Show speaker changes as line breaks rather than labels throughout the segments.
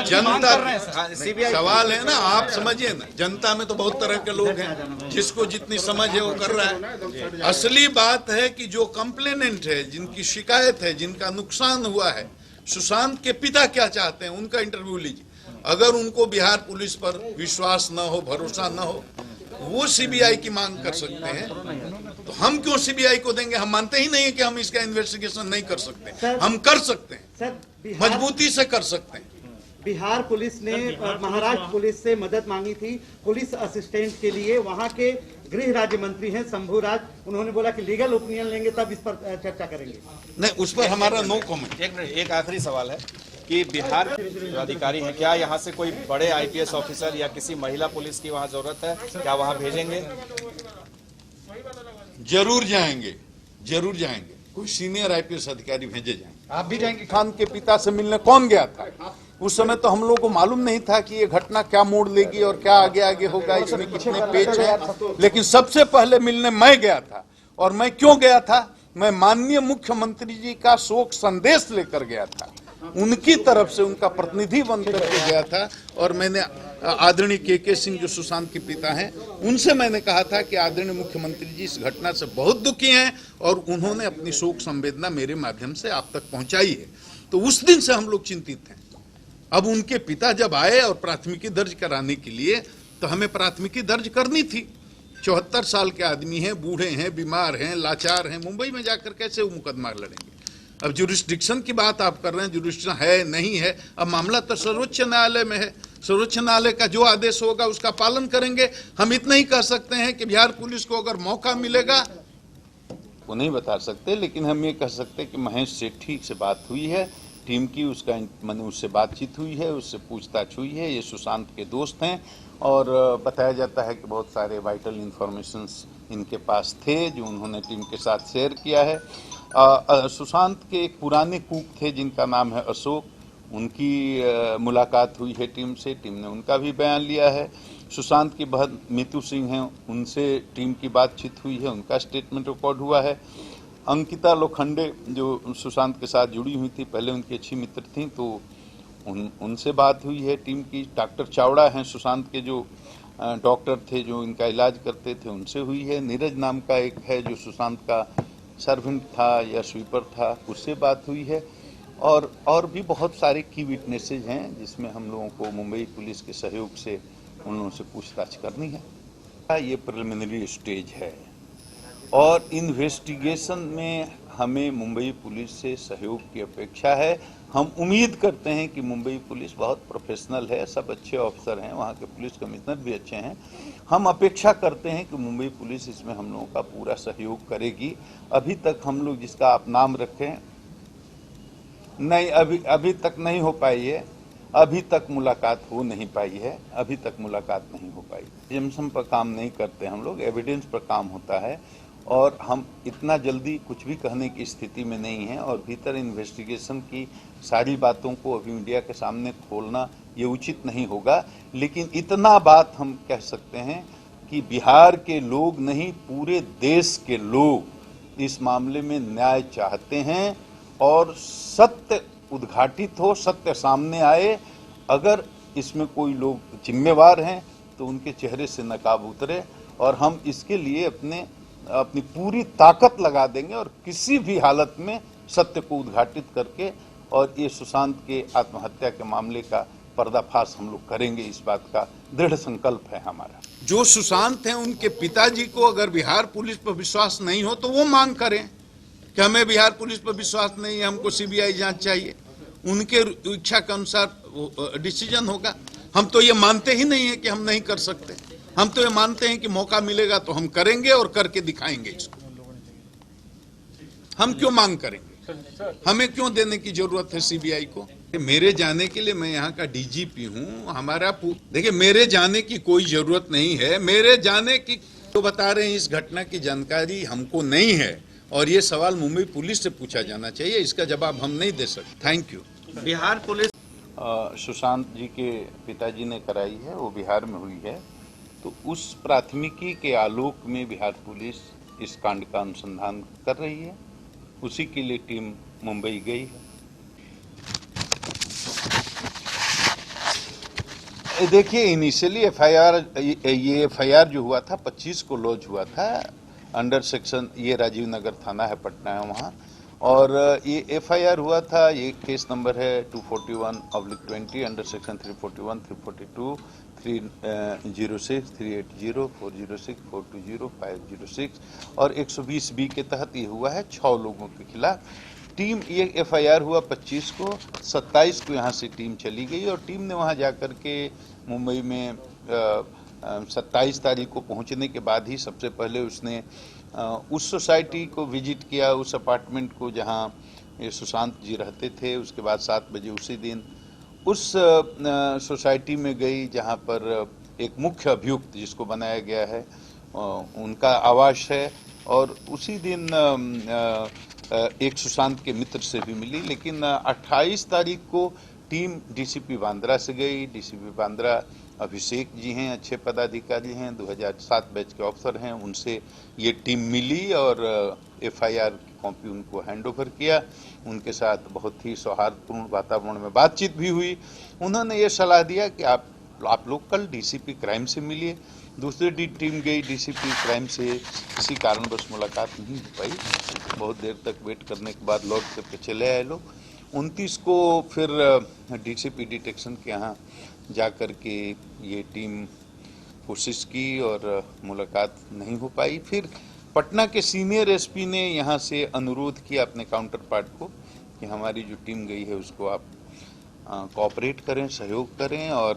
जनता सवाल है ना, आप समझिए ना, जनता में तो बहुत तरह के लोग हैं, जिसको जितनी समझ है वो कर रहा है। असली बात है कि जो कंप्लेनेंट है, जिनकी शिकायत है, जिनका नुकसान हुआ है, सुशांत के पिता क्या चाहते हैं उनका इंटरव्यू लीजिए। अगर उनको बिहार पुलिस पर विश्वास न हो, भरोसा न हो, वो सीबीआई की मांग कर सकते हैं। तो हम क्यों सीबीआई को देंगे? हम मानते ही नहीं है कि हम इसका इन्वेस्टिगेशन नहीं कर सकते। हम कर सकते हैं, मजबूती से कर सकते हैं।
बिहार पुलिस ने महाराष्ट्र पुलिस से मदद मांगी थी पुलिस असिस्टेंट के लिए। वहां के गृह राज्य मंत्री हैं शंभूराज, उन्होंने बोला कि लीगल ओपिनियन लेंगे तब इस पर चर्चा करेंगे।
नहीं, उस पर हमारा नो कमेंट।
एक आखिरी सवाल है कि बिहार के अधिकारी हैं, क्या यहाँ से कोई बड़े आईपीएस ऑफिसर या किसी महिला पुलिस की वहाँ जरूरत है? क्या वहाँ भेजेंगे?
जरूर जाएंगे, जरूर जाएंगे। कोई सीनियर आईपीएस अधिकारी भेजे जाएंगे।
आप भी जाएंगे?
खान के पिता से मिलने कौन गया था? उस समय तो हम लोग को मालूम नहीं था कि ये घटना क्या मोड़ लेगी और क्या आगे आगे होगा, इसमें कितने पेच हैं। लेकिन सबसे पहले मिलने मैं गया था। और मैं क्यों गया था? मैं माननीय मुख्यमंत्री जी का शोक संदेश लेकर गया था, उनकी तरफ से उनका प्रतिनिधि बनकर के गया था। और मैंने आदरणीय के सिंह जो सुशांत के पिता हैं, उनसे मैंने कहा था कि आदरणीय मुख्यमंत्री जी इस घटना से बहुत दुखी हैं और उन्होंने अपनी शोक संवेदना मेरे माध्यम से आप तक पहुंचाई है। तो उस दिन से हम लोग चिंतित हैं। अब उनके पिता जब आए और प्राथमिकी दर्ज कराने के लिए, तो हमें प्राथमिकी दर्ज करनी थी। 74 साल के आदमी हैं, बूढ़े हैं, बीमार हैं, लाचार हैं, मुंबई में जाकर कैसे वो मुकदमा लड़ेंगे? अब जुरिस्डिक्शन की बात आप कर रहे हैं, जुरिस्डिक्शन है नहीं है, अब मामला तो सर्वोच्च न्यायालय में है। सर्वोच्च न्यायालय का जो आदेश होगा उसका पालन करेंगे। हम इतना ही कह सकते हैं कि बिहार पुलिस को अगर मौका मिलेगा, वो नहीं बता सकते, लेकिन हम ये कह सकते हैं कि महेश सेठी से बात हुई है, टीम की, उसका मैंने उससे बातचीत हुई है, उससे पूछताछ हुई है। ये सुशांत के दोस्त हैं और बताया जाता है कि बहुत सारे वाइटल इंफॉर्मेशंस इनके पास थे जो उन्होंने टीम के साथ शेयर किया है। सुशांत के एक पुराने कुक थे जिनका नाम है अशोक, उनकी मुलाकात हुई है टीम से, टीम ने उनका भी बयान लिया है। सुशांत की बहन मीतू सिंह हैं, उनसे टीम की बातचीत हुई है, उनका स्टेटमेंट रिकॉर्ड हुआ है। अंकिता लोखंडे जो सुशांत के साथ जुड़ी हुई थी, पहले उनकी अच्छी मित्र थी, तो उनसे बात हुई है टीम की। डॉक्टर चावड़ा हैं सुशांत के जो डॉक्टर थे जो इनका इलाज करते थे, उनसे हुई है। नीरज नाम का एक है जो सुशांत का सर्वेंट था या स्वीपर था, उससे बात हुई है। और भी बहुत सारे की विटनेसेज हैं जिसमें हम लोगों को मुंबई पुलिस के सहयोग से उन लोगों से पूछताछ करनी है। ये प्रिलिमिनरी स्टेज है और इन्वेस्टिगेशन में हमें मुंबई पुलिस से सहयोग की अपेक्षा है। हम उम्मीद करते हैं कि मुंबई पुलिस बहुत प्रोफेशनल है, सब अच्छे ऑफिसर हैं, वहाँ के पुलिस कमिश्नर भी अच्छे हैं। हम अपेक्षा करते हैं कि मुंबई पुलिस इसमें हम लोगों का पूरा सहयोग करेगी। अभी तक हम लोग जिसका आप नाम रखें, नहीं, अभी तक नहीं हो पाई है, अभी तक मुलाकात हो नहीं पाई है, अभी तक मुलाकात नहीं हो पाई। एजम्पशन पर काम नहीं करते हम लोग, एविडेंस पर काम होता है और हम इतना जल्दी कुछ भी कहने की स्थिति में नहीं है। और भीतर इन्वेस्टिगेशन की सारी बातों को अभी मीडिया के सामने खोलना ये उचित नहीं होगा। लेकिन इतना बात हम कह सकते हैं कि बिहार के लोग नहीं, पूरे देश के लोग इस मामले में न्याय चाहते हैं और सत्य उद्घाटित हो, सत्य सामने आए। अगर इसमें कोई लोग जिम्मेवार हैं तो उनके चेहरे से नकाब उतरे और हम इसके लिए अपनी पूरी ताकत लगा देंगे और किसी भी हालत में सत्य को उद्घाटित करके और ये सुशांत के आत्महत्या के मामले का पर्दाफाश हम लोग करेंगे। इस बात का दृढ़ संकल्प है हमारा। जो सुशांत हैं उनके पिताजी को अगर बिहार पुलिस पर विश्वास नहीं हो तो वो मांग करें कि हमें बिहार पुलिस पर विश्वास नहीं है, हमको सीबीआई जांच चाहिए। उनके इच्छा के अनुसार डिसीजन होगा। हम तो ये मानते ही नहीं है कि हम नहीं कर सकते। हम तो ये मानते हैं कि मौका मिलेगा तो हम करेंगे और करके दिखाएंगे इसको। हम क्यों मांग करेंगे? हमें क्यों देने की जरूरत है सीबीआई को? मेरे जाने के लिए, मैं यहाँ का डीजीपी हूँ, हमारा देखिए मेरे जाने की कोई जरूरत नहीं है। मेरे जाने की तो बता रहे हैं, इस घटना की जानकारी हमको नहीं है और ये सवाल मुंबई पुलिस से पूछा जाना चाहिए, इसका जवाब हम नहीं दे सकते। Thank you.
Bihar police
Sushant ji के पिताजी ने कराई है, वो बिहार में हुई है, तो उस प्राथमिकी के आलोक में बिहार पुलिस इस कांड का अनुसंधान कर रही है। उसी के लिए टीम मुंबई गई है। देखिए, इनिशियली एफआईआर, ये एफआईआर जो हुआ था 25 को लॉन्च हुआ था अंडर सेक्शन, ये राजीव नगर थाना है, पटना है वहाँ, और ये एफआईआर हुआ था, ये केस नंबर है 241/20 अंडर सेक्शन 341, 342, 306, 380, 406, 420, 506 और 120B के तहत ये हुआ है 6 लोगों के खिलाफ। टीम, ये एफआईआर हुआ 25 को, 27 को यहाँ से टीम चली गई और टीम ने वहाँ जाकर के मुंबई में 27 तारीख को पहुँचने के बाद ही सबसे पहले उसने उस सोसाइटी को विजिट किया, उस अपार्टमेंट को जहाँ ये सुशांत जी रहते थे। उसके बाद 7 बजे उसी दिन उस सोसाइटी में गई जहाँ पर एक मुख्य अभियुक्त जिसको बनाया गया है उनका आवास है, और उसी दिन एक सुशांत के मित्र से भी मिली। लेकिन 28 तारीख को टीम डीसीपी बांद्रा से गई। डीसीपी बांद्रा अभिषेक जी हैं, अच्छे पदाधिकारी हैं, 2007 बैच के ऑफिसर हैं, उनसे ये टीम मिली और एफआईआर की कॉपी उनको हैंडओवर किया। उनके साथ बहुत ही सौहार्दपूर्ण वातावरण में बातचीत भी हुई। उन्होंने ये सलाह दिया कि आप लोग कल डीसीपी क्राइम से मिलिए। दूसरी टीम गई डीसीपी क्राइम से, किसी कारणवश मुलाकात नहीं हो पाई। बहुत देर तक वेट करने के बाद लौट करके चले आए लोग। 29 को फिर डीसीपी डिटेक्शन के यहाँ जा कर के ये टीम कोशिश की और मुलाकात नहीं हो पाई। फिर पटना के सीनियर एसपी ने यहाँ से अनुरोध किया अपने काउंटर पार्ट को कि हमारी जो टीम गई है उसको आप कोऑपरेट करें, सहयोग करें, और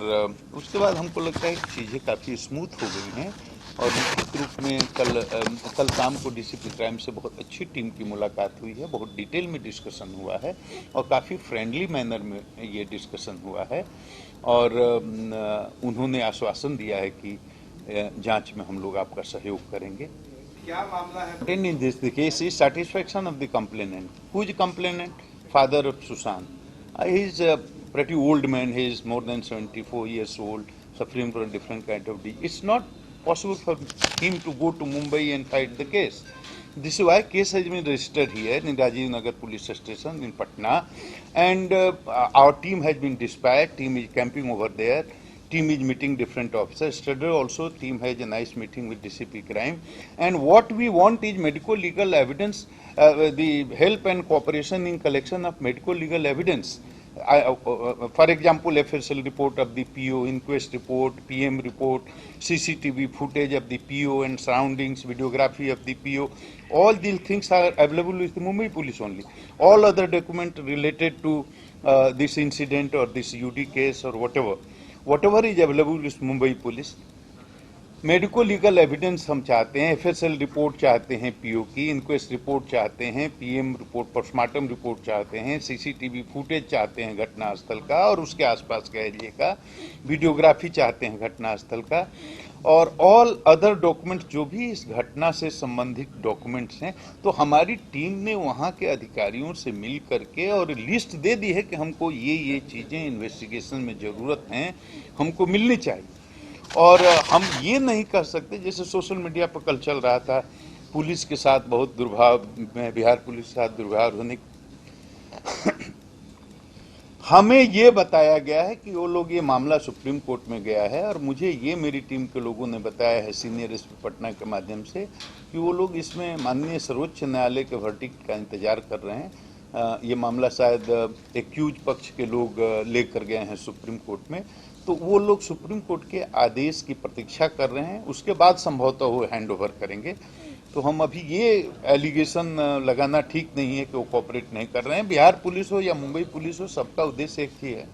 उसके बाद हमको लगता है कि चीज़ें काफ़ी स्मूथ हो गई हैं। और निश्चित रूप में कल शाम को डीसीपी क्राइम से बहुत अच्छी टीम की मुलाकात हुई है, बहुत डिटेल में डिस्कशन हुआ है और काफ़ी फ्रेंडली मैनर में ये डिस्कशन हुआ है। और उन्होंने आश्वासन दिया है कि जांच में हम लोग आपका सहयोग करेंगे।
क्या मामला है?
In this the case is satisfaction of the complainant. Who is the complainant? Father of Sushant. He is a pretty old man. He is more than 74 years old, suffering from a different kind of disease. It's not possible for him to go to Mumbai and fight the case. This is why case has been registered here in Rajiv Nagar Police Station in Patna, and our team has been dispatched. Team is camping over there. Team is meeting different officers. Yesterday also team has a nice meeting with DCP Crime, and what we want is medical legal evidence, the help and cooperation in collection of medical legal evidence. For example, FSL report of the PO, inquest report, PM report, CCTV footage of the PO and surroundings, videography of the PO. All these things are available with the Mumbai Police only. All other documents related to this incident or this UD case or whatever is available with Mumbai Police. Medical legal evidence हम चाहते हैं, FSL report चाहते हैं PO की, inquest report चाहते हैं, PM report, postmortem report चाहते हैं, सीसीटीवी फुटेज चाहते हैं घटनास्थल का और उसके आसपास के एरिया का, वीडियोग्राफी चाहते हैं घटनास्थल का, और ऑल अदर डॉक्यूमेंट्स जो भी इस घटना से संबंधित डॉक्यूमेंट्स हैं। तो हमारी टीम ने वहाँ के अधिकारियों से मिल करके और लिस्ट दे दी है कि हमको ये चीज़ें इन्वेस्टिगेशन में ज़रूरत हैं, हमको मिलनी चाहिए। और हम ये नहीं कह सकते, जैसे सोशल मीडिया पर कल चल रहा था पुलिस के साथ बहुत दुर्भाव, बिहार पुलिस के साथ दुर्भाव होने हमें ये बताया गया है कि वो लोग, ये मामला सुप्रीम कोर्ट में गया है और मुझे ये मेरी टीम के लोगों ने बताया है सीनियर एसपी पटना के माध्यम से कि वो लोग इसमें माननीय सर्वोच्च न्यायालय के वर्डिक्ट का इंतजार कर रहे हैं। ये मामला शायद एक्यूज पक्ष के लोग लेकर गए हैं सुप्रीम कोर्ट में, तो वो लोग सुप्रीम कोर्ट के आदेश की प्रतीक्षा कर रहे हैं, उसके बाद संभवतः वो हैंड ओवर करेंगे। तो हम अभी ये एलिगेशन लगाना ठीक नहीं है कि वो कोऑपरेट नहीं कर रहे हैं। बिहार पुलिस हो या मुंबई पुलिस हो, सबका उद्देश्य एक ही है।